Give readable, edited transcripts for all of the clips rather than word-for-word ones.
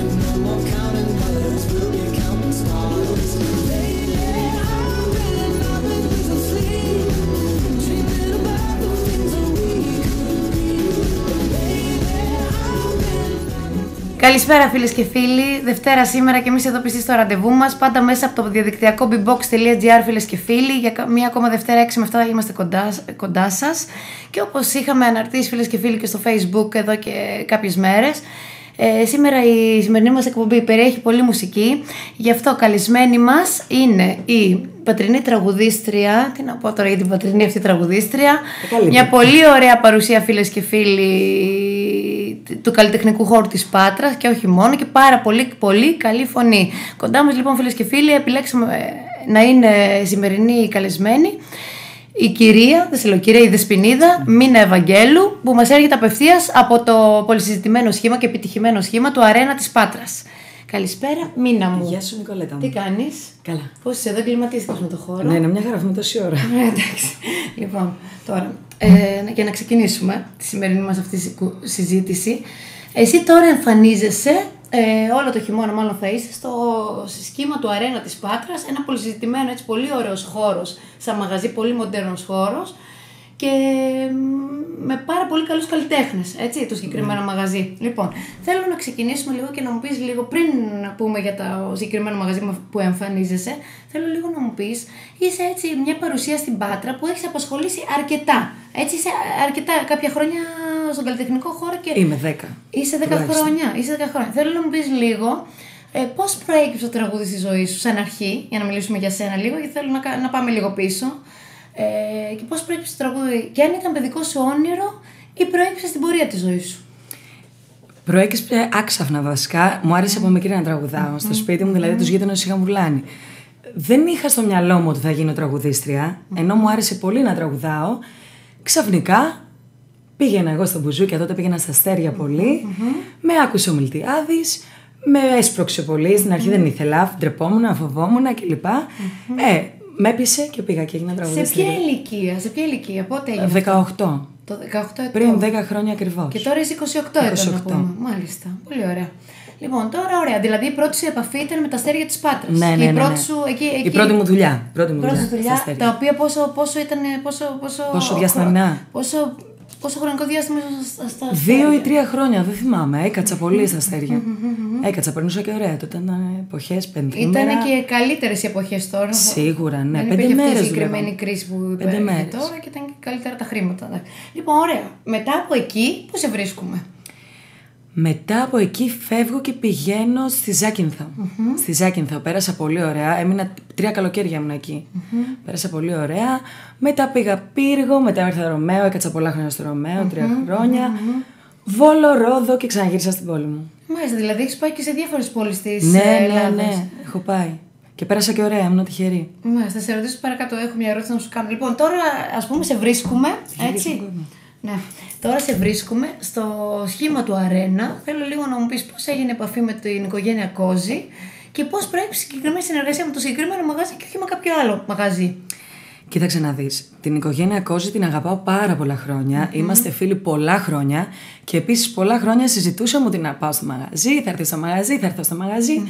and no more counting dollars. We'll be counting stars. Lately, I've been up and losing sleep, dreaming about the things that we could be. Lately, I've been. Καλησπέρα φίλες και φίλοι, Δευτέρα σήμερα και εμείς εδώ πιστοί στο ραντεβού μας, πάντα μέσα από το διαδικτυακό bbox.gr φίλες και φίλοι. Για μία ακόμα Δευτέρα 6 με 7 είμαστε κοντά σας. Και όπως είχαμε αναρτήσει φίλες και φίλοι και στο Facebook εδώ και κάποιες μέρες, σήμερα η σημερινή μας εκπομπή περιέχει πολλή μουσική. Γι' αυτό καλεσμένη μας είναι η πατρινή τραγουδίστρια. Τι να πω τώρα για την πατρινή αυτή τραγουδίστρια? Μια πολύ ωραία παρουσία φίλες και φίλοι του καλλιτεχνικού χώρου της Πάτρας και όχι μόνο, και πάρα πολύ καλή φωνή. Κοντά μας λοιπόν φίλες και φίλοι επιλέξαμε να είναι σημερινή καλεσμένη η κυρία, δεν σε λέω κυρία, η Δεσποινίδα Μίνα Ευαγγέλου, που μας έρχεται απευθείας από το πολυσυζητημένο σχήμα και επιτυχημένο σχήμα του Αρένα της Πάτρας. Καλησπέρα Μίνα μου. Γεια σου Νικολέτα μου. Τι κάνεις? Καλά. Πώς είσαι, δεν κλιματίστηκες με το χώρο? Ναι, είναι μια χαρά, έχουμε τόση ώρα. Εντάξει. Λοιπόν, τώρα, για να ξεκινήσουμε τη σημερινή μας αυτή συζήτηση. Εσύ τώρα εμφανίζεσαι, όλο το χειμώνα μάλλον θα είσαι, στο σχήμα του Αρένα της Πάτρας, ένα πολυσυζητημένο, έτσι πολύ ωραίος χώρος, σαν μαγαζί, πολύ μοντέρνος χώρος και με πάρα πολύ καλούς καλλιτέχνες, έτσι, το συγκεκριμένο μαγαζί. Λοιπόν, θέλω να ξεκινήσουμε λίγο και να μου πεις λίγο, πριν να πούμε για το συγκεκριμένο μαγαζί που εμφανίζεσαι, θέλω λίγο να μου πεις, είσαι έτσι μια παρουσία στην Πάτρα που έχεις απασχολήσει αρκετά, έτσι, είσαι αρκετά κάποια χρόνια στον καλλιτεχνικό χώρο και... Είμαι 10. Είσαι 10 χρόνια, είσαι 10 χρόνια. Θέλω να μου πεις λίγο πώς προέκυψε το τραγούδι στη ζωή σου, σαν αρχή, για να μιλήσουμε για σένα λίγο, γιατί θέλω να πάμε λίγο πίσω. Και πώς προέκυψε το τραγούδι, και αν ήταν παιδικό σου όνειρο ή προέκυψε στην πορεία της ζωής σου? Προέκυψε άξαφνα βασικά. Μου άρεσε από μικρή να τραγουδάω. Στο σπίτι μου, δηλαδή, τους γείτονες είχαν βουλάνει. Δεν είχα στο μυαλό μου ότι θα γίνω τραγουδίστρια, ενώ μου άρεσε πολύ να τραγουδάω. Ξαφνικά πήγαινα εγώ στο μπουζούκι, τότε πήγαινα στα αστέρια πολύ. Με άκουσε ο Μιλτιάδης, με έσπρωξε πολύ. Στην αρχή δεν ήθελα, ντρεπόμουν, φοβόμουν κλπ. Με έπεισε και πήγα και έγινα τραγουδίστρια. Σε ποια ηλικία, πότε έγινε? 18. Το 18 ετών. Πριν 10 χρόνια ακριβώς. Και τώρα είσαι 28 ετών, να πούμε. Μάλιστα. Πολύ ωραία. Λοιπόν, τώρα ωραία. Δηλαδή η πρώτη σου επαφή ήταν με τα αστέρια της Πάτρας. Ναι. Η πρώτη μου δουλειά. Τα οποία πόσο ήταν. Πόσο διαστημικά. Πόσο χρονικό διάστημα στα αστέρια? 2 ή 3 χρόνια, δεν θυμάμαι. Έκατσα πολύ στα αστέρια. Έκατσα, περνούσα και ωραία. Τότε ήταν εποχές, πεντήμερα. Ήταν και καλύτερες οι εποχές τώρα. Σίγουρα, ναι. Δεν 5 υπήρχε μέρες. αυτή η συγκεκριμένη κρίση που υπάρχει τώρα και ήταν και καλύτερα τα χρήματα. Λοιπόν, ωραία. Μετά από εκεί, πού σε βρίσκουμε? Μετά από εκεί φεύγω και πηγαίνω στη Ζάκυνθο. Στη Ζάκυνθο πέρασα πολύ ωραία. Έμεινα 3 καλοκαίρια ήμουν εκεί. Πέρασα πολύ ωραία. Μετά πήγα Πύργο, μετά ήρθα Ρωμαίο. Έκατσα πολλά χρόνια στο Ρωμαίο, 3 χρόνια. Βόλο, Ρόδο και ξαναγύρισα στην πόλη μου. Μάλιστα, δηλαδή έχεις πάει και σε διάφορες πόλεις της Ελλάδας. Ναι, έχω πάει. Και πέρασα και ωραία, ήμουν τυχερή. Μάλιστα, θα σε ρωτήσω παρακάτω. Έχω μια ερώτηση να σου κάνω. Λοιπόν, τώρα ας πούμε σε βρίσκουμε. Έτσι. Ναι. Τώρα σε βρίσκουμε στο σχήμα του Αρένα. Θέλω λίγο να μου πεις πώς έγινε επαφή με την οικογένεια Κόζη και πώς προέκυψε συγκεκριμένη συνεργασία με το συγκεκριμένο μαγαζί και όχι με κάποιο άλλο μαγαζί. Κοίταξε να δεις. Την οικογένεια Κόζη την αγαπάω πάρα πολλά χρόνια. Είμαστε φίλοι πολλά χρόνια και επίσης πολλά χρόνια συζητούσαμε ότι να πάω στο μαγαζί, θα έρθει στο μαγαζί, θα έρθω στο μαγαζί.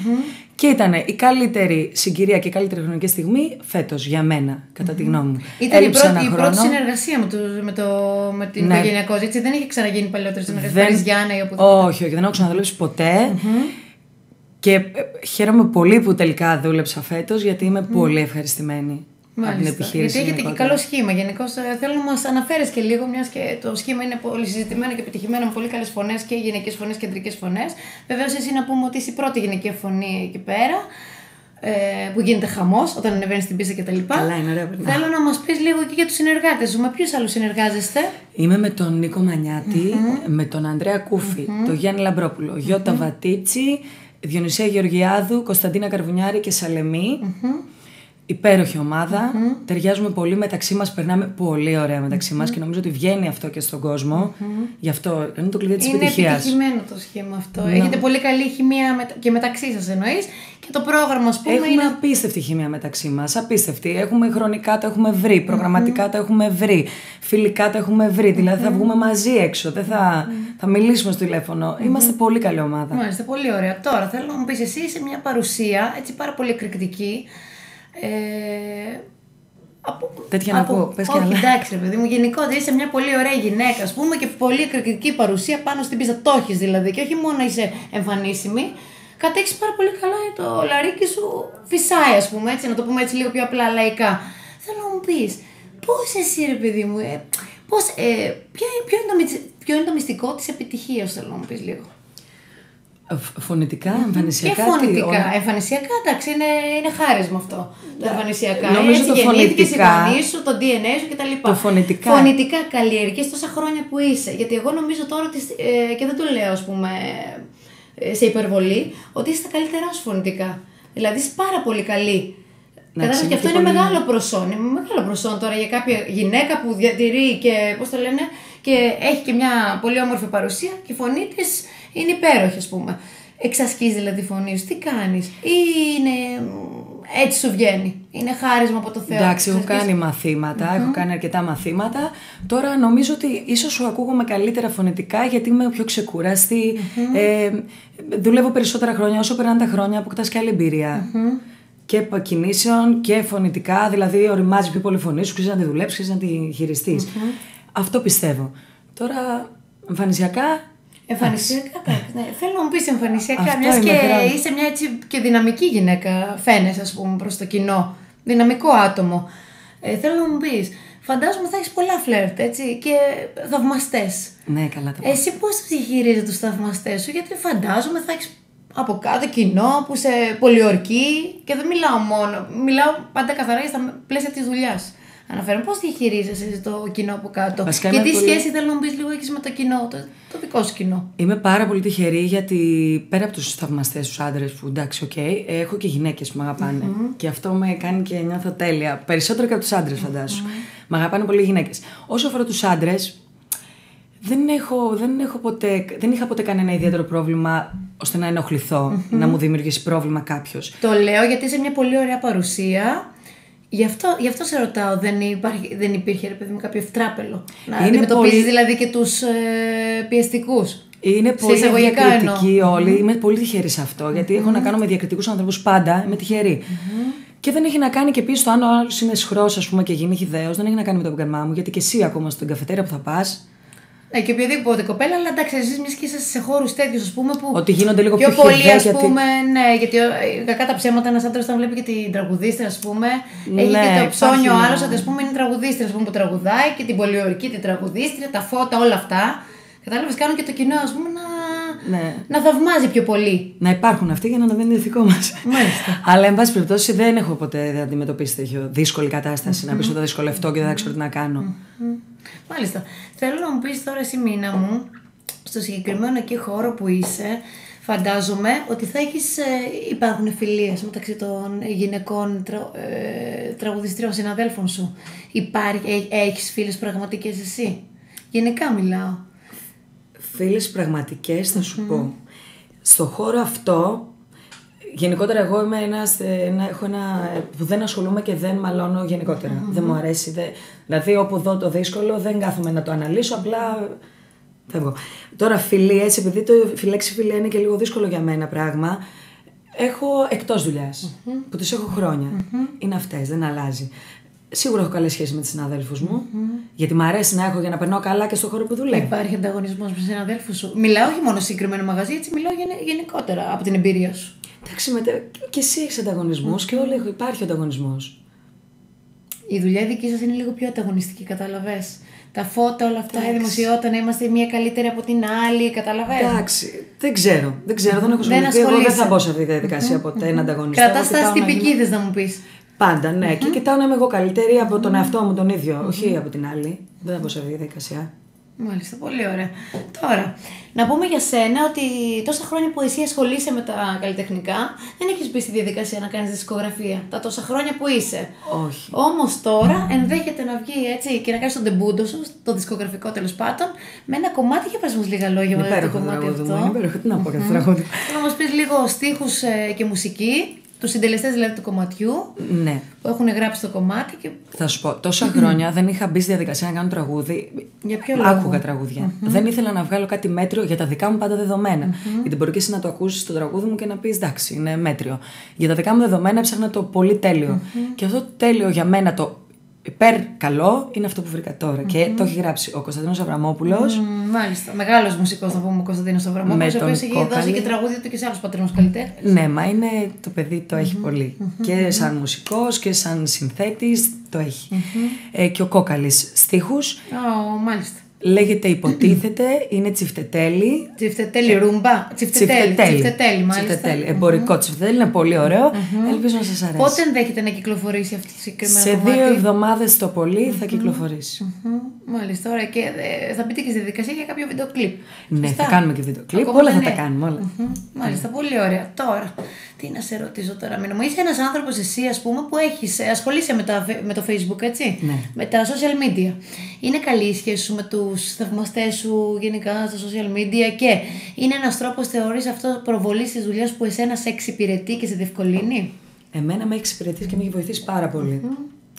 Και ήταν η καλύτερη συγκυρία και η καλύτερη χρονική στιγμή φέτος για μένα, κατά τη γνώμη μου. Ήταν η πρώτη συνεργασία με την οικογένεια Κόζη, έτσι? Δεν είχε ξαναγίνει παλαιότερη συνεργασία? Παριζιάννα ή οπουδήποτε? Όχι, δεν έχω ξαναδουλέψει ποτέ. Και χαίρομαι πολύ που τελικά δούλεψα φέτος, γιατί είμαι πολύ ευχαριστημένη. Μάλιστα. Από την επιχείρηση. Γιατί έχετε και καλό σχήμα. Γενικώς θέλω να μας αναφέρεις και λίγο, μιας και το σχήμα είναι πολύ συζητημένο και επιτυχημένο με πολύ καλές φωνές και γυναικές φωνές, κεντρικές φωνές. Βεβαίως, εσύ να πούμε ότι είσαι η πρώτη γυναική φωνή εκεί πέρα, που γίνεται χαμός όταν ανεβαίνεις στην πίστα κτλ. Καλά, είναι ωραία. Θέλω να μας πεις λίγο και για τους συνεργάτες σου. Με ποιους άλλους συνεργάζεστε? Είμαι με τον Νίκο Μανιάτη, με τον Ανδρέα Κούφη, τον Γιάννη Λαμπρόπουλο, Γιώτα Βατίτσι, Διονυσία Γεωργιάδου, Κωνσταντίνα Καρβουνιάρη και Σαλεμή. Υπέροχη ομάδα. Ταιριάζουμε πολύ μεταξύ μας, περνάμε πολύ ωραία μεταξύ μας και νομίζω ότι βγαίνει αυτό και στον κόσμο. Γι' αυτό είναι το κλειδί της επιτυχίας. Είναι επιτυχημένο το σχήμα αυτό. Έχετε πολύ καλή χημεία και μεταξύ σας εννοείς. Και το πρόγραμμα, ας πούμε. Έχουμε απίστευτη χημεία μεταξύ μας. Απίστευτη. Έχουμε χρονικά το έχουμε βρει, προγραμματικά το έχουμε βρει, φιλικά το έχουμε βρει. Δηλαδή θα βγούμε μαζί έξω, δεν θα μιλήσουμε στο τηλέφωνο. Είμαστε πολύ καλή ομάδα. Μάλιστα, πολύ ωραία. Τώρα θέλω να μου πεις εσύ σε μια παρουσία έτσι πάρα πολύ εκρηκτική. Τέτοια να πω, πες και όχι, άλλα. εντάξει, ρε παιδί μου, γενικότερα είσαι μια πολύ ωραία γυναίκα, ας πούμε, και πολύ εκρηκτική παρουσία πάνω στην πίστα. Το έχεις δηλαδή, και όχι μόνο είσαι εμφανίσιμη. Κατέχεις πάρα πολύ καλά το λαρίκι σου, φυσάει, ας πούμε, έτσι, να το πούμε έτσι λίγο πιο απλά λαϊκά. Θέλω να μου πεις, πώς εσύ, ρε παιδί μου, ποιο είναι το μυστικό της επιτυχίας, θέλω να μου πεις λίγο. Φωνητικά, εμφανισιακά. Και φωνητικά. Εμφανισιακά, εντάξει, είναι χάρισμα αυτό. Τα εμφανισιακά. Νομίζω Έτσι το γεννήθηκες, η φωνητικά. φωνή σου, το DNA σου κτλ. Το φωνητικά. Φωνητικά καλλιεργείς τόσα χρόνια που είσαι. Γιατί εγώ νομίζω τώρα ότι. Και δεν το λέω, ας πούμε, σε υπερβολή, ότι είσαι τα καλύτερά σου φωνητικά. Δηλαδή είσαι πάρα πολύ καλή. Κατάλαβες, και αυτό είναι μεγάλο προσόν. Είναι μεγάλο προσόν τώρα για κάποια γυναίκα που διατηρεί και, πώς το λένε, και έχει και μια πολύ όμορφη παρουσία και η φωνή της είναι υπέροχη, ας πούμε. Εξασκείς δηλαδή τη φωνή σου, τι κάνεις, ή είναι έτσι σου βγαίνει, είναι χάρισμα από το Θεό. Εντάξει, έχω κάνει μαθήματα, έχω κάνει αρκετά μαθήματα. Τώρα νομίζω ότι ίσως σου ακούγομαι καλύτερα φωνητικά γιατί είμαι πιο ξεκούραστη. Δουλεύω περισσότερα χρόνια, όσο περνάνε τα χρόνια αποκτάς και άλλη εμπειρία. Και κινήσεων και φωνητικά, δηλαδή οριμάζει πιο πολύ φωνή σου, ξέρεις να τη δουλέψεις, ξέρεις να τη χειριστείς. Αυτό πιστεύω. Τώρα, εμφανισιακά. Εμφανισιακά, ναι. Θέλω να μου πεις εμφανισιακά, Αυτό μιας είναι και πράγμα. είσαι μια έτσι και δυναμική γυναίκα, φαίνεσαι, ας πούμε, προς το κοινό. Δυναμικό άτομο. Θέλω να μου πεις, φαντάζομαι θα έχεις πολλά φλερτ, έτσι, και θαυμαστές. Ναι, καλά τα πω. Εσύ πώς θα διαχειρίζεσαι τους θαυμαστές σου, γιατί φαντάζομαι θα έχεις από κάτω κοινό που σε πολιορκεί, και δεν μιλάω μόνο, μιλάω πάντα καθαρά για στα πλαίσια της δουλειάς. Αναφέρομαι πώς διαχειρίζεσαι το κοινό από κάτω. Βασικά Και είμαι τι πολύ- σχέση θέλω να μου πεις λίγο έχεις με το κοινό, το δικό σου κοινό. Είμαι πάρα πολύ τυχερή γιατί πέρα από τους θαυμαστές, τους άντρες που εντάξει, έχω και γυναίκες που με αγαπάνε. Και αυτό με κάνει και νιώθω τέλεια. Περισσότερο και από τους άντρες, φαντάσου. Με αγαπάνε πολύ οι γυναίκες. Όσο αφορά τους άντρες, δεν είχα ποτέ κανένα ιδιαίτερο πρόβλημα ώστε να ενοχληθώ, να μου δημιουργήσει πρόβλημα κάποιος. Το λέω γιατί είσαι μια πολύ ωραία παρουσία. Γι' αυτό σε ρωτάω, δεν υπήρχε, ρε παιδί μου, κάποιο ευτράπελο. Να αντιμετωπίζεις πολύ- δηλαδή και τους πιεστικούς. Είναι Σε πολύ εισαγωγικά διακριτικοί όλοι. Είμαι πολύ τυχερή σε αυτό. Γιατί έχω να κάνω με διακριτικούς ανθρώπους πάντα. Είμαι τυχερή. Και δεν έχει να κάνει και πίσω το αν ο άλλος είναι σχρός, ας πούμε, και γίνει χυδαίος. Δεν έχει να κάνει με το επαγγελμά μου. Γιατί και εσύ ακόμα στην καφετέρια που θα πας. Ναι, και οποιαδήποτε κοπέλα, αλλά εντάξει, εσείς μιας και είσαστε σε χώρους τέτοιους, ας πούμε, που. Ότι γίνονται λίγο πιο πολύ, χυδαία, ας γιατί- πούμε, ναι, γιατί κακά τα ψέματα, ένας άντρας όταν βλέπει και την τραγουδίστρια, ας πούμε, έχει Ναι, και το ψώνιο ο υπάρχει, άλλος, ναι. ότι ας πούμε είναι τραγουδίστρια, ας πούμε, που τραγουδάει και την πολιορκή την τραγουδίστρια, τα φώτα, όλα αυτά. Κατάλαβες, κάνουν και το κοινό, ας πούμε, Ναι. να θαυμάζει πιο πολύ. Να υπάρχουν αυτοί για να το δίνει δικό μας. Μάλιστα. Αλλά, εν πάση περιπτώσει, δεν έχω ποτέ αντιμετωπίσει τέτοιο δύσκολη κατάσταση. Να πεις ότι θα δυσκολευτώ και δεν θα ξέρω τι να κάνω. Μάλιστα. Θέλω να μου πεις τώρα εσύ, Μίνα μου, στο συγκεκριμένο εκεί χώρο που είσαι, φαντάζομαι ότι θα έχεις, υπάρχουν φιλίες μεταξύ των γυναικών τραγουδιστριών συναδέλφων σου. Έχεις φίλες πραγματικές εσύ. Γενικά μιλάω. Φίλες πραγματικές, θα σου πω. Στο χώρο αυτό, γενικότερα εγώ είμαι έχω ένα που δεν ασχολούμαι και δεν μαλώνω γενικότερα. Δεν μου αρέσει. Δηλαδή, όπου δω το δύσκολο, δεν κάθομαι να το αναλύσω, απλά φεύγω. Τώρα, φιλίες, επειδή η λέξη φιλία είναι και λίγο δύσκολο για μένα πράγμα, έχω εκτός δουλειάς, που τις έχω χρόνια. Είναι αυτές, δεν αλλάζει. Σίγουρα έχω καλές σχέσεις με τις συναδέλφους μου, γιατί μου αρέσει να έχω για να περνάω καλά και στον χώρο που δουλεύω. Υπάρχει ανταγωνισμός με τους συναδέλφους σου. Μιλάω όχι μόνο σε συγκεκριμένο μαγαζί, έτσι μιλάω γενικότερα από την εμπειρία σου. Εντάξει, και εσύ έχεις ανταγωνισμούς και όλοι υπάρχει ανταγωνισμός. Η δουλειά δική σας είναι λίγο πιο ανταγωνιστική, καταλαβες. Τα φώτα, όλα αυτά, η δημοσιότητα, να είμαστε μία καλύτερη από την άλλη, καταλαβες. Εντάξει, δεν ξέρω, δεν έχω ασχοληθεί. Εγώ δεν ασχολείσαι. θα μπω σε αυτή τη διαδικασία ποτέ να ανταγωνιστώ. Κρατάς τα τυπική, θες να μου πεις. Πάντα, ναι. Και κοιτάω να είμαι εγώ καλύτερη από τον εαυτό μου τον ίδιο, όχι από την άλλη. Δεν θα μπω σε αυτή τη διαδικασία. Μάλιστα, πολύ ωραία. Τώρα, να πούμε για σένα ότι τόσα χρόνια που εσύ ασχολείσαι με τα καλλιτεχνικά, δεν έχεις μπει στη διαδικασία να κάνεις δισκογραφία. Τα τόσα χρόνια που είσαι. Όχι. Όμως τώρα ενδέχεται να βγει έτσι και να κάνεις τον ντεμπούντο σου, το δισκογραφικό τέλος πάντων, με ένα κομμάτι. Για πες μας λίγα λόγια Είναι με το υπέροχο το κομμάτι τραγούδι μου. αυτό. Είναι υπέροχο. Τι να πω για το τραγούδι. Θέλω να μας πεις λίγο στίχους και μουσική, τους συντελεστές δηλαδή του κομματιού, Ναι. που έχουν γράψει το κομμάτι. Και... Θα σου πω, τόσα χρόνια δεν είχα μπει στη διαδικασία να κάνω τραγούδι. Για ποιο λόγο? Άκουγα τραγούδια. Δεν ήθελα να βγάλω κάτι μέτριο για τα δικά μου πάντα δεδομένα. Γιατί μπορεί και εσύ να το ακούσει το τραγούδι μου και να πει εντάξει, είναι μέτριο. Για τα δικά μου δεδομένα έψαχνα το πολύ τέλειο. Και αυτό το τέλειο για μένα, το υπέρ καλό, είναι αυτό που βρήκα τώρα. Και το έχει γράψει ο Κωνσταντίνος Αβραμόπουλος. Μάλιστα. Μεγάλος μουσικός, να πούμε, ο Κωνσταντίνος Αβραμόπουλος, ο οποίος έχει δώσει και τραγούδια του και σε άλλους πατρινούς καλλιτέχνες. Ναι, μα είναι το παιδί, το έχει πολύ. Και σαν μουσικός και σαν συνθέτης το έχει. Και ο Κόκαλης στίχους. Μάλιστα. Λέγεται Υποτίθεται, είναι τσιφτετέλη. Τσιφτετέλη ρούμπα. Τσιφτετέλη, μάλιστα. Τσιφτετέλη. Εμπορικό τσιφτετέλη, είναι πολύ ωραίο. Ελπίζω να σας αρέσει. Πότε ενδέχεται να κυκλοφορήσει αυτή τη συγκεκριμένη Σε 2 εβδομάδες το πολύ θα κυκλοφορήσει. Μάλιστα, ωραία. Και θα μπείτε και στη διαδικασία για κάποιο βίντεο κλιπ. Ναι, θα κάνουμε και βίντεο κλιπ. Ακόμα Όλα θα ναι. τα κάνουμε. Όλα. Μάλιστα, πολύ ωραία. Τώρα, τι να σε ρωτήσω τώρα, Μίνο μου. Είσαι ένας άνθρωπος εσύ, ας πούμε, που ασχολείσαι με το Facebook, έτσι. Ναι. Με τα social media. Είναι καλή η σχέση σου με τους θαυμαστές σου γενικά στα social media και είναι ένας τρόπος, θεωρείς, αυτό προβολής της δουλειάς που εσένα σε εξυπηρετεί και σε διευκολύνει? Εμένα με έχει εξυπηρετήσει και με έχει βοηθήσει πάρα πολύ.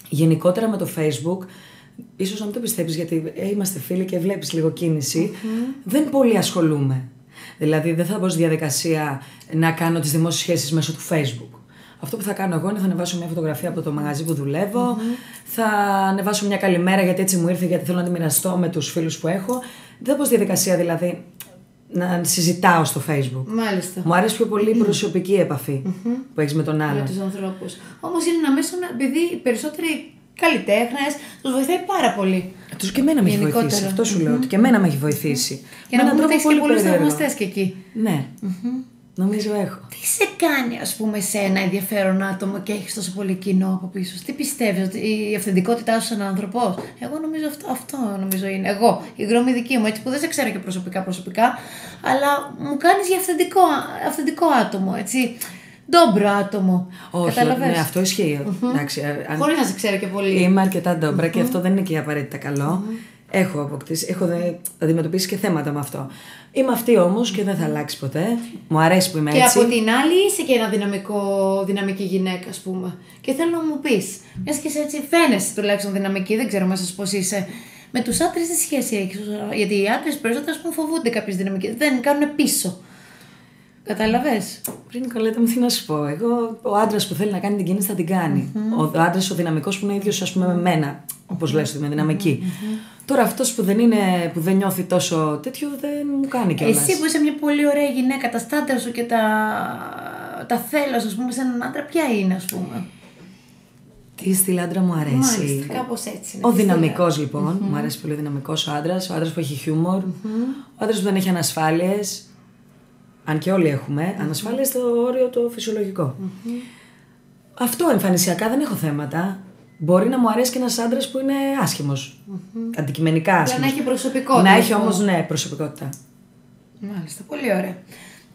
Γενικότερα με το Facebook, ίσως να μην το πιστέψεις γιατί είμαστε φίλοι και βλέπεις λίγο κίνηση, δεν πολύ ασχολούμαι. Δηλαδή δεν θα μπω στη διαδικασία να κάνω τις δημόσιες σχέσεις μέσω του Facebook. Αυτό που θα κάνω εγώ είναι θα ανεβάσω μια φωτογραφία από το μαγαζί που δουλεύω, θα ανεβάσω μια καλημέρα γιατί έτσι μου ήρθε, γιατί θέλω να τη μοιραστώ με τους φίλους που έχω. Δεν θα μπω στη διαδικασία δηλαδή να συζητάω στο Facebook. Μάλιστα. Μου αρέσει πιο πολύ η προσωπική επαφή που έχεις με τον άλλον. Με τους ανθρώπους. Όμως είναι ένα μέσο, επειδή οι περισσότεροι καλλιτέχνες τους βοηθάει πάρα πολύ. Τους και εμένα με έχει Γενικότερα. βοηθήσει. Αυτό σου λέω. Ότι και εμένα με έχει βοηθήσει. Και να με έναν πούμε ότι τρόπο έχεις και πολύ πολλούς περίεργο. θαυμαστές και εκεί. Ναι. Νομίζω έχω. Τι σε κάνει, ας πούμε, σε ένα ενδιαφέρον άτομο και έχεις τόσο πολύ κοινό από πίσω σου? Τι πιστεύεις, ότι η αυθεντικότητά σου σαν άνθρωπος? Εγώ νομίζω αυτό νομίζω είναι. Εγώ, η γνώμη δική μου, έτσι που δεν σε ξέρω και προσωπικά, αλλά μου κάνεις για αυθεντικό άτομο, έτσι. Ντόμπρο άτομο. Όχι, Καταλαβαίνεις? ναι, αυτό ισχύει. Εντάξει, Χωρίς να σε ξέρω και πολύ. είμαι αρκετά ντόμπρα και αυτό δεν είναι και απαραίτητα καλό. Έχω αποκτήσει, έχω αντιμετωπίσει και θέματα με αυτό. Είμαι αυτή όμως και δεν θα αλλάξει ποτέ. Μου αρέσει που είμαι Και έτσι. από την άλλη είσαι και ένα δυναμική γυναίκα, ας πούμε. Και θέλω να μου πεις, μιας και έτσι φαίνεσαι τουλάχιστον δυναμική, δεν ξέρω μέσα πώς είσαι. Με τους άντρες τι σχέση έχεις? Γιατί οι άντρες περισσότερο φοβούνται κάποιες δυναμικές, δεν κάνουν πίσω. Καταλαβες? Πριν Νικολέτα μου, τι να σου πω. Εγώ, ο άντρας που θέλει να κάνει την κίνηση θα την κάνει. Ο άντρας ο δυναμικός που είναι ίδιος, ας πούμε, με μένα. Όπως λες, ότι είμαι δυναμική. Τώρα αυτός που δεν νιώθει τόσο τέτοιο δεν μου κάνει κιόλας. Εσύ που είσαι μια πολύ ωραία γυναίκα, τα στάνταρ σου και τα θέλω, ας πούμε, σε έναν άντρα, ποια είναι, ας πούμε? Τι στυλ άντρα μου αρέσει? Μάλιστα, κάπως έτσι. Ο δυναμικός λοιπόν. Μου αρέσει πολύ ο δυναμικός ο άντρας. Ο άντρας που έχει χιούμορ. Ο άντρας που δεν έχει ανασφάλειες. Αν και όλοι έχουμε ανασφάλειες στο όριο το φυσιολογικό. Αυτό εμφανισιακά δεν έχω θέματα. Μπορεί να μου αρέσει και ένας άντρας που είναι άσχημος. Αντικειμενικά άσχημος. Να έχει προσωπικότητα. Να έχει όμως, ναι, προσωπικότητα. Μάλιστα, πολύ ωραία.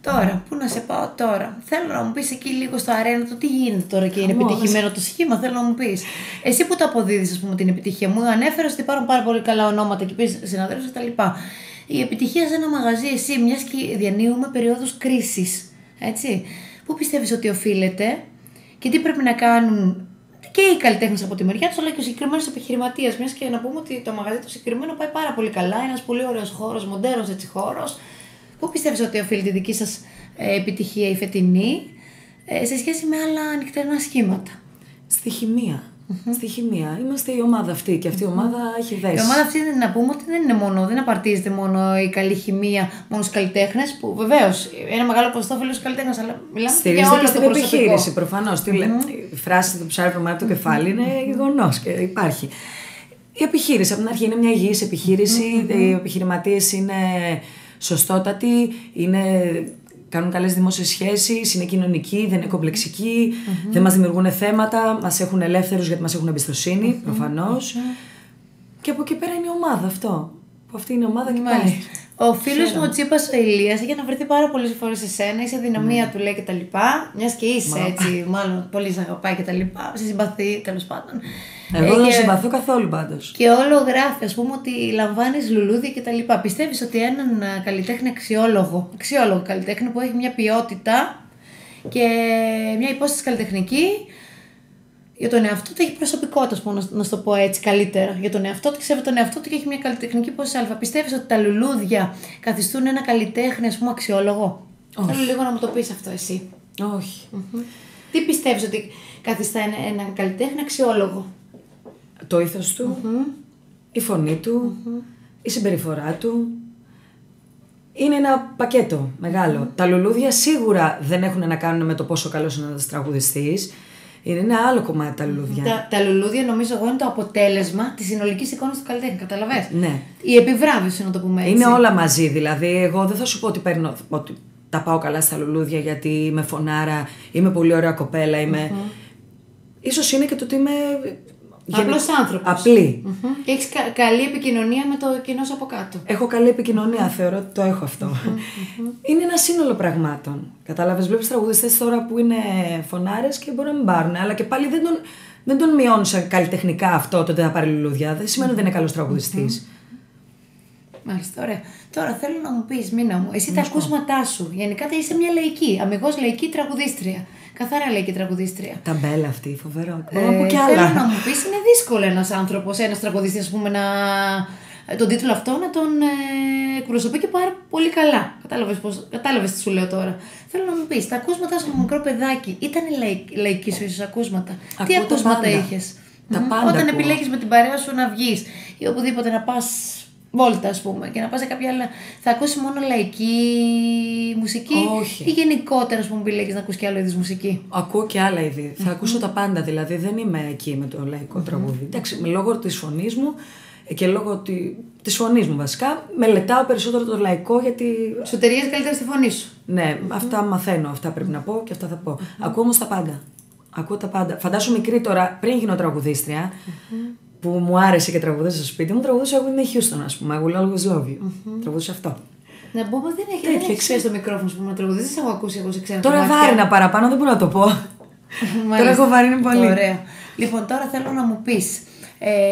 Τώρα, πού να σε πάω τώρα? Θέλω να μου πεις εκεί λίγο στο αρένα το τι γίνεται τώρα και είναι επιτυχημένο το σχήμα. Θέλω να μου πεις. Εσύ που το αποδίδεις, ας πούμε, την επιτυχία μου, ανέφερες ότι υπάρχουν πάρα πολύ καλά ονόματα και πεις συναδέλφους κτλ. Η επιτυχία σε ένα μαγαζί, εσύ, μιας και διανύουμε περίοδους κρίσης, έτσι. Πού πιστεύεις ότι οφείλεται και τι πρέπει να κάνουν και οι καλλιτέχνες από τη μεριά τους, αλλά και ο συγκεκριμένος επιχειρηματίας? Μιας και να πούμε ότι το μαγαζί του συγκεκριμένο πάει πάρα πολύ καλά, ένας πολύ ωραίος χώρος, μοντέρνος έτσι χώρος. Πού πιστεύεις ότι οφείλει τη δική σας επιτυχία η φετινή σε σχέση με άλλα νυχτερινά σχήματα? Στη χημεία. Στη χημεία. Είμαστε η ομάδα αυτή και αυτή η ομάδα έχει δέσει. Η ομάδα αυτή να πούμε ότι δεν απαρτίζεται μόνο η καλή χημεία, μόνο στους καλλιτέχνες, που βεβαίως ένα μεγάλο ποσοστό οφείλει στους καλλιτέχνες, αλλά μιλάμε για όλο στην το προσωπικό. επιχείρηση προφανώς. Η φράση του ψάρι από το κεφάλι είναι γεγονός και υπάρχει. Η επιχείρηση από την αρχή είναι μια υγιής επιχείρηση. Οι επιχειρηματίες είναι σωστότατοι, κάνουν καλές δημόσιες σχέσεις, είναι κοινωνικοί, δεν είναι κομπλεξικοί, δεν μας δημιουργούν θέματα, μας έχουν ελεύθερους γιατί μας έχουν εμπιστοσύνη, προφανώς. Και από εκεί πέρα είναι η ομάδα αυτό. που αυτή είναι η ομάδα και Μάλιστα. πάει. Ο φίλος μου ο Τσίπας ο Ηλίας είχε αναφερθεί πάρα πολλές φορές σε σένα, είσαι δυναμία του λέει και τα λοιπά. Μιας και είσαι έτσι, μάλλον πολύ σε αγαπάει και τα λοιπά. Σε συμπαθεί τέλος πάντων. Εγώ δεν συμπαθώ καθόλου πάντως. Και όλο γράφει, ας πούμε, ότι λαμβάνεις λουλούδια και τα λοιπά. Πιστεύεις ότι έναν καλλιτέχνη αξιόλογο καλλιτέχνη που έχει μια ποιότητα και μια υπόσταση καλλιτεχνική για τον εαυτό του, έχει προσωπικότητα, ας πούμε, να σου το πω έτσι καλύτερα. Για τον εαυτό του, ξέρει τον εαυτό του και έχει μια καλλιτεχνική υπόσταση αλφα. Πιστεύεις ότι τα λουλούδια καθιστούν ένα καλλιτέχνη, ας πούμε, αξιόλογο? Όχι. Θέλω λίγο να μου το πεις αυτό εσύ. Όχι. Τι πιστεύεις ότι καθιστά ένα καλλιτέχνη αξιόλογο? Το ήθος του, η φωνή του, η συμπεριφορά του. Είναι ένα πακέτο μεγάλο. Τα λουλούδια σίγουρα δεν έχουν να κάνουν με το πόσο καλός είναι ένας τραγουδιστής. Είναι ένα άλλο κομμάτι τα λουλούδια. Τα λουλούδια, νομίζω εγώ, είναι το αποτέλεσμα της συνολικής εικόνας του καλλιτέχνη. Καταλαβες? Ναι. Η επιβράβευση, να το πούμε έτσι. Είναι όλα μαζί. Δηλαδή, εγώ δεν θα σου πω ότι ότι τα πάω καλά στα λουλούδια γιατί είμαι φωνάρα, είμαι πολύ ωραία κοπέλα, είμαι. Ίσως είναι και το ότι είμαι. Απλός άνθρωπος. Απλή. Και έχεις καλή επικοινωνία με το κοινό σου από κάτω. Έχω καλή επικοινωνία, θεωρώ ότι το έχω αυτό. Είναι ένα σύνολο πραγμάτων. Κατάλαβες, βλέπεις τραγουδιστές τώρα που είναι φωνάρες και μπορεί να μην πάρουν, αλλά και πάλι δεν τον μειώνουν σαν καλλιτεχνικά αυτό το ότι θα πάρει λουλούδια. Δεν σημαίνει ότι δεν είναι καλός τραγουδιστής. Μάλιστα, ωραία. Τώρα θέλω να μου πεις, Μίνα μου, εσύ τα ακούσματά σου. Γενικά είσαι μια λαϊκή, αμιγώς λαϊκή τραγουδίστρια. Καθαρά λαϊκή τραγουδίστρια. Ταμπέλα αυτή, φοβερό. Μπορώ να πω κι άλλα. Θέλω να μου πεις, είναι δύσκολο ένας άνθρωπος, ένας τραγουδιστής, ας πούμε, τον τίτλο αυτό να τον εκπροσωπεί και πάρα πολύ καλά. Κατάλαβες τι σου λέω τώρα. Θέλω να μου πεις, τα ακούσματά σου από μικρό παιδάκι ήταν λαϊκή σου ίσως ακούσματα? Τι Ακούω τα ακούσματα πάντα. είχες? Τα πάντα Όταν ακούω. επιλέγεις με την παρέα σου να βγεις ή οπουδήποτε να πας βόλτα, ας πούμε, και να πας σε κάποια άλλα, θα ακούσει μόνο λαϊκή μουσική? Όχι. Ή γενικότερα, ας πούμε, επιλέγεις να ακούσει και άλλο είδους μουσική? Ακούω και άλλα είδη. Θα ακούσω τα πάντα, δηλαδή δεν είμαι εκεί με το λαϊκό τραγούδι. Εντάξει, λόγω της φωνής μου και λόγω της φωνής μου βασικά, μελετάω περισσότερο το λαϊκό γιατί. Σου ταιριάζει καλύτερα στη φωνή σου. Ναι, αυτά μαθαίνω, αυτά πρέπει να πω και αυτά θα πω. Ακούω όμως τα πάντα. Ακούω τα πάντα. Φαντάσου μικρή τώρα, πριν γίνω τραγουδίστρια, που μου άρεσε και τραγουδούσα στο σπίτι μου, τραγουδούσα εγώ είναι Houston, ας πούμε. I will always love you. Τραγουδούσα αυτό. Να πω ότι δεν έχει ξέρει το μικρόφωνο που να τραγουδίσει, έχω ακούσει εγώ σε ξένα. Τώρα βάρινα παραπάνω, δεν μπορώ να το πω. Τώρα έχω βαρύνει πολύ. Ωραία. Λοιπόν, τώρα θέλω να μου πεις.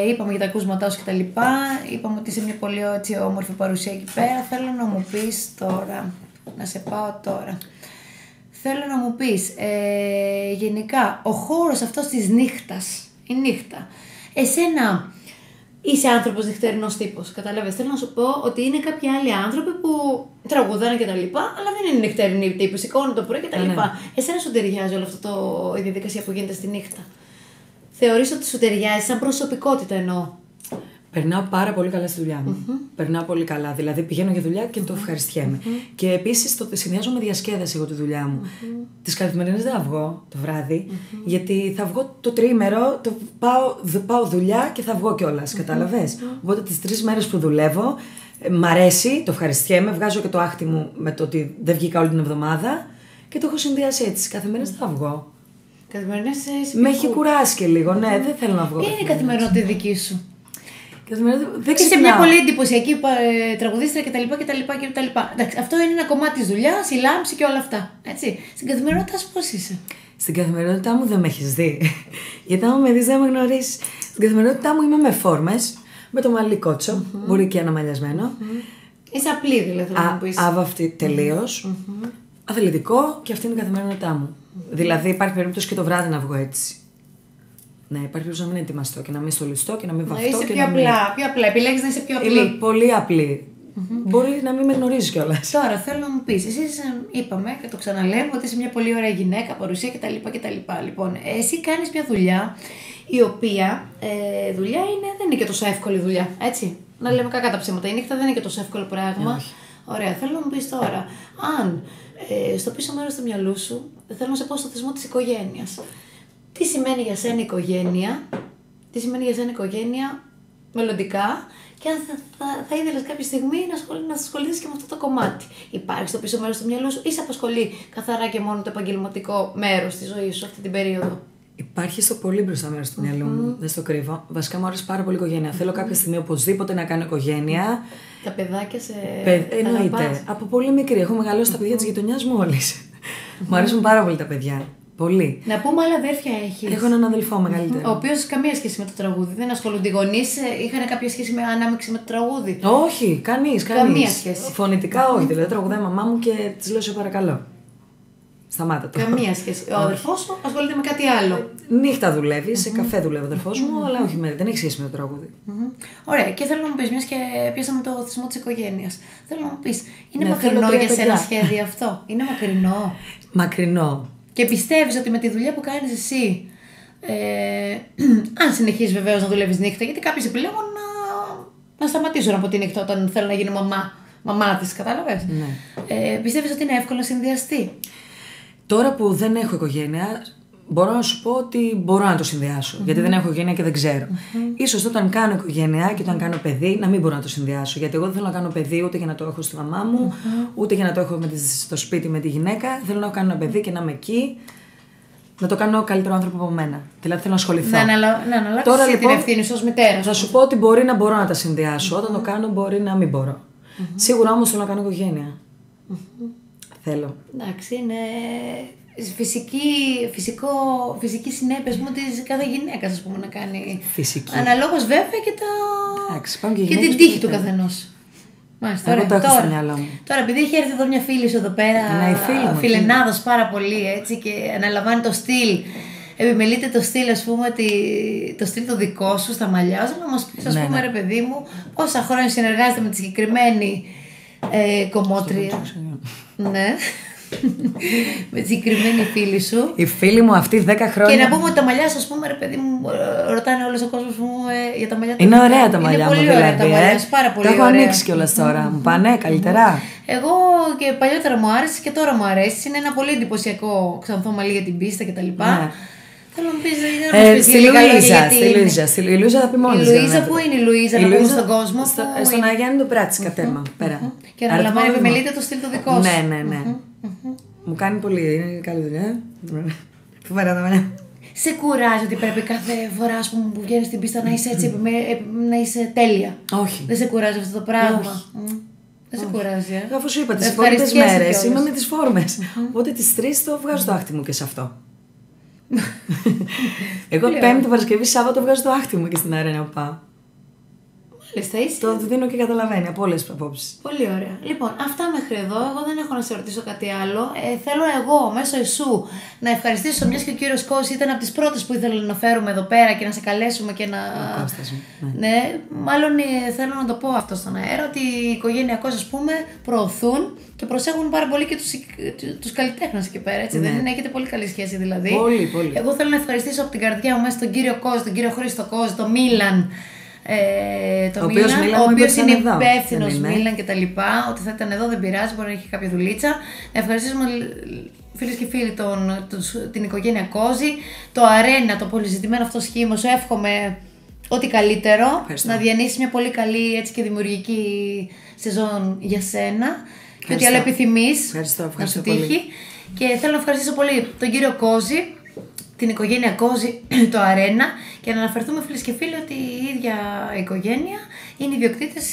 Είπαμε για τα ακούσματά σου και τα λοιπά. Είπαμε ότι είσαι μια πολύ έτσι, όμορφη παρουσία εκεί πέρα. Θέλω να μου πεις τώρα. Να σε πάω τώρα. Θέλω να μου πεις. Γενικά, ο χώρος αυτός της νύχτας. Η νύχτα. Εσένα είσαι άνθρωπος νυχτερινός τύπος. Καταλαβες. Θέλω να σου πω ότι είναι κάποιοι άλλοι άνθρωποι που τραγουδάνε και τα λοιπά, αλλά δεν είναι νυχτερινοί τύποι. Σηκώνουν το πρωί και τα λοιπά. Εσένα σου ταιριάζει όλο αυτό η διαδικασία που γίνεται στη νύχτα? Θεωρείς ότι σου ταιριάζει σαν προσωπικότητα εννοώ? Περνάω πάρα πολύ καλά στη δουλειά μου. Περνάω πολύ καλά. Δηλαδή πηγαίνω για δουλειά και το ευχαριστιέμαι. Και επίσης το συνδυάζω με διασκέδαση εγώ τη δουλειά μου. Τις καθημερινές δεν θα βγω το βράδυ, γιατί θα βγω το τριήμερο, πάω δουλειά και θα βγω κιόλας. Κατάλαβες. Οπότε τις 3 μέρες που δουλεύω, μ' αρέσει, το ευχαριστιέμαι, βγάζω και το άχτι μου με το ότι δεν βγήκα όλη την εβδομάδα και το έχω συνδυάσει έτσι. Τις καθημερινές δεν θα βγω. Καθημερινές Με έχει κουράσει και λίγο, ναι, δεν θέλω να βγω. Ποια είναι η καθημερινότητα δική σου? Δεν Είσαι μια πολύ εντυπωσιακή τραγουδίστρια κτλ. Εντάξει, αυτό είναι ένα κομμάτι της δουλειάς, η λάμψη και όλα αυτά. Έτσι. Στην καθημερινότητά σου πώς είσαι? Στην καθημερινότητά μου δεν με έχεις δει. Γιατί άμα με δεις δεν με γνωρίζεις. Στην καθημερινότητά μου είμαι με φόρμες, με το μαλλί κότσο, μπορεί και αναμαλιασμένο. Είσαι απλή δηλαδή, θέλω να μου πεις. Άβαυτη τελείως. Αθλητικό και αυτή είναι η καθημερινότητά μου. Δηλαδή υπάρχει περίπτωση και το βράδυ να βγω έτσι. Ναι, υπάρχει περίπτωση να μην ετοιμαστώ και να μην στολιστώ και να μην βαφτώ. Είσαι και πιο απλά. Επιλέγεις να είσαι πιο απλή. Είμαι πολύ απλή. Μπορεί να μην με γνωρίζει κιόλας. Τώρα θέλω να μου πεις, εσύ είπαμε και το ξαναλέμε ότι είσαι μια πολύ ωραία γυναίκα, παρουσία κτλ. Λοιπόν, εσύ κάνεις μια δουλειά η οποία δουλειά δεν είναι και τόσο εύκολη δουλειά, έτσι. Να λέμε κακά τα ψέματα. Η νύχτα δεν είναι και τόσο εύκολο πράγμα. Ωραία, θέλω να μου πεις τώρα, αν στο πίσω μέρος του μυαλού σου, θέλω να σε πω στο θεσμό της οικογένειας. Τι σημαίνει για σένα η οικογένεια, μελλοντικά, και αν θα ήθελες κάποια στιγμή να ασχοληθείς και με αυτό το κομμάτι. Υπάρχει στο πίσω μέρος του μυαλού σου ή σε απασχολεί καθαρά και μόνο το επαγγελματικό μέρος της ζωής σου αυτή την περίοδο? Υπάρχει στο πολύ μπροστά μέρος του μυαλού μου, δεν στο κρύβω. Βασικά μου άρεσε πάρα πολύ η οικογένεια. Θέλω κάποια στιγμή οπωσδήποτε να κάνω οικογένεια. Τα παιδάκια σε. Εννοείται. Από πολύ μικρή. Έχω μεγαλώσει τα παιδιά της γειτονιάς μου όλες. Μου αρέσουν πάρα πολύ τα παιδιά. Πολύ. Να πούμε άλλα αδέρφια έχεις. Έχω έναν αδελφό μεγαλύτερο. Ο οποίος καμία σχέση με το τραγούδι. Δεν ασχολούνται οι γονείς. Είχαν κάποια σχέση με ανάμειξη με το τραγούδι. Όχι, κανείς. Καμία σχέση. Φωνητικά όχι. Δηλαδή τραγουδάει η μαμά μου και της λέω σε παρακαλώ. Σταμάτα το. Καμία σχέση. Ο αδερφός σου ασχολείται με κάτι άλλο. Νύχτα δουλεύει, σε καφέ δουλεύει ο αδερφός μου, αλλά όχι δεν έχει σχέση με το τραγούδι. Ωραία, και θέλω να μου πεις, μιας και πιάσαμε το θεσμό της οικογένειας. Θέλω να μου πεις, είναι Ναι, μακρινό θέλω 3 για σένα παιδιά. σχέδιο αυτό? Είναι μακρινό? Μακρινό. Και πιστεύεις ότι με τη δουλειά που κάνεις εσύ, αν συνεχίσεις βεβαίως να δουλεύεις νύχτα, γιατί κάποιοι επιλέγουν να σταματήσουν από τη νύχτα όταν θέλουν να γίνει μαμά της, κατάλαβες? Ναι. Πιστεύεις ότι είναι εύκολο να συνδυαστεί? Τώρα που δεν έχω οικογένεια, μπορώ να σου πω ότι μπορώ να το συνδυάσω. Γιατί δεν έχω οικογένεια και δεν ξέρω. Ίσως όταν κάνω οικογένεια και όταν κάνω παιδί, να μην μπορώ να το συνδυάσω. Γιατί εγώ δεν θέλω να κάνω παιδί ούτε για να το έχω στη μαμά μου, ούτε για να το έχω στο σπίτι με τη γυναίκα. Θέλω να κάνω ένα παιδί και να είμαι εκεί. Να το κάνω καλύτερο άνθρωπο από μένα. Δηλαδή θέλω να ασχοληθώ. Να αναλάβεις την ευθύνη σου ως μητέρα. Θα σου πω ότι μπορεί να μπορώ να τα συνδυάσω. Όταν το κάνω, μπορεί να μην μπορώ. Σίγουρα όμως θέλω να κάνω οικογένεια. Θέλω. Εντάξει, είναι φυσική συνέπεια της κάθε γυναίκας, ας πούμε, να κάνει. Φυσική. Αναλόγως βέβαια και, Εντάξει, πάμε και και την γυναίκες τύχη που του θέλουν. καθενός. Μάλιστα, Εγώ ωραία. το έχω στο μυαλό μου. Τώρα, επειδή έχει έρθει εδώ μια φίλη σου εδώ πέρα, Ναι, η φίλη μου, φιλενάδος πάρα πολύ, έτσι, και αναλαμβάνει το στυλ. Επιμελείται το στυλ, ας πούμε, το στυλ το δικό σου στα μαλλιά σου. Να μας πεις, ας Ναι, πούμε, ναι. ρε παιδί μου, πόσα χρόνια συνεργάζεται με τη συγκεκριμένη κομμότρια. Ναι. Με τη συγκεκριμένη φίλη σου. Η φίλη μου αυτή 10 χρόνια. Και να πούμε ότι τα μαλλιά σου, ας πούμε, ρε παιδί μου, ρωτάνε όλος ο κόσμος για τα μαλλιά του. Είναι ωραία τα μαλλιά μου, Είναι πολύ ωραία δηλαδή. τα μαλλιά σου, πάρα πολύ Τα έχω ωραία. ανοίξει κιόλας τώρα. Μου πάνε καλύτερα. Εγώ και παλιότερα μου άρεσε και τώρα μου αρέσει. Είναι ένα πολύ εντυπωσιακό ξανθό μαλλί για την πίστα κτλ. Ναι. Θέλω να μου πεις, για να μας πεις Στη λίγα λόγια, Λουίζα. γιατί Στη είναι- Λουίζα. Η Λουίζα θα πει μόνη Η της, Λουίζα, για να- πού είναι η Λουίζα, Η να πούμε Λουίζα στον κόσμο? πού Στον είναι? Αγιάννη του Πράτσι, κατέμα. Πέρα. Και να λαμβάνει Αριθμό επιμελείται το στυλ το δικό σου. Ναι, ναι, ναι. Μου κάνει πολύ. Είναι καλή δουλειά. Φοβερά τα μαλλιά. Σε κουράζει ότι πρέπει κάθε φορά, ας πούμε, που βγαίνεις στην πίστα να είσαι έτσι, να είσαι τέλεια? Όχι. Δεν σε κουράζει αυτό το πράγμα? Όχι. Δεν σε κουράζει, Αφού σου είπα, τις Ευχαριστιέσαι υπόλοιπες μέρες κιόλας. είμαι με τις φόρμες. Οπότε τις 3 το βγάζω το άχτι μου και σε αυτό. Εγώ Πολύ Πέμπτη, Παρασκευή, Σάββατο βγάζω το άχτι μου και στην αρένα που πάω. Μάλιστα, είσαι. Το δίνω και καταλαβαίνει από όλες τις απόψεις. Πολύ ωραία. Λοιπόν, αυτά μέχρι εδώ. Εγώ δεν έχω να σε ρωτήσω κάτι άλλο. Θέλω εγώ μέσω εσού να ευχαριστήσω, μια και ο κύριος Κώστας ήταν από τις πρώτες που ήθελα να φέρουμε εδώ πέρα και να σε καλέσουμε και να. Ο Κώστας μου, ναι. Ναι, μάλλον θέλω να το πω αυτό στον αέρα, ότι οι οικογένειακώς, ας πούμε, προωθούν και προσέχουν πάρα πολύ και τους καλλιτέχνες εκεί πέρα. Έτσι, Ναι. δεν έχετε πολύ καλή σχέση δηλαδή. Πολύ, πολύ. Εγώ θέλω να ευχαριστήσω από την καρδιά μου μέσα τον κύριο Κώστο, τον κύριο Χρήστο Κώστο, τον Μίλαν. Ο οποίος Μίλαν μου είπε ότι είναι ήταν εδώ. υπεύθυνο Δεν είναι. Μίλαν και τα λοιπά. Ότι θα ήταν εδώ δεν πειράζει, μπορεί να έχει κάποια δουλίτσα. Να ευχαριστήσουμε φίλες και φίλοι την οικογένεια Κόζη, το αρένα, το πολυζητημένο αυτό σχήμα. Σου εύχομαι ό,τι καλύτερο. Ευχαριστώ. Να διανύσεις μια πολύ καλή έτσι και δημιουργική σεζόν για σένα. Και ό,τι Ευχαριστώ. άλλο επιθυμείς Ευχαριστώ, να ευχαριστώ σου τύχει. πολύ. Και θέλω να ευχαριστήσω πολύ τον κύριο Κόζη, την οικογένεια Κόζη, το αρένα, και να αναφερθούμε φίλες και φίλοι ότι η ίδια οικογένεια είναι ιδιοκτήτες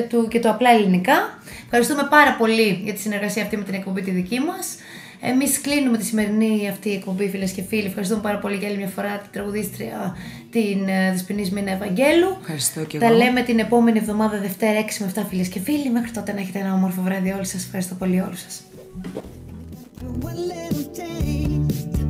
του και το απλά ελληνικά. Ευχαριστούμε πάρα πολύ για τη συνεργασία αυτή με την εκπομπή τη δική μας. Εμείς κλείνουμε τη σημερινή αυτή εκπομπή, φίλες και φίλοι. Ευχαριστούμε πάρα πολύ για άλλη μια φορά την τραγουδίστρια, την Δεσποινής Μίνα Ευαγγέλου. Ευχαριστώ και Τα εγώ. λέμε την επόμενη εβδομάδα Δευτέρα 6 με 7, φίλες και φίλοι. Μέχρι τότε να έχετε ένα όμορφο βράδυ όλοι σας. Ευχαριστώ πολύ όλους σας. One little taste.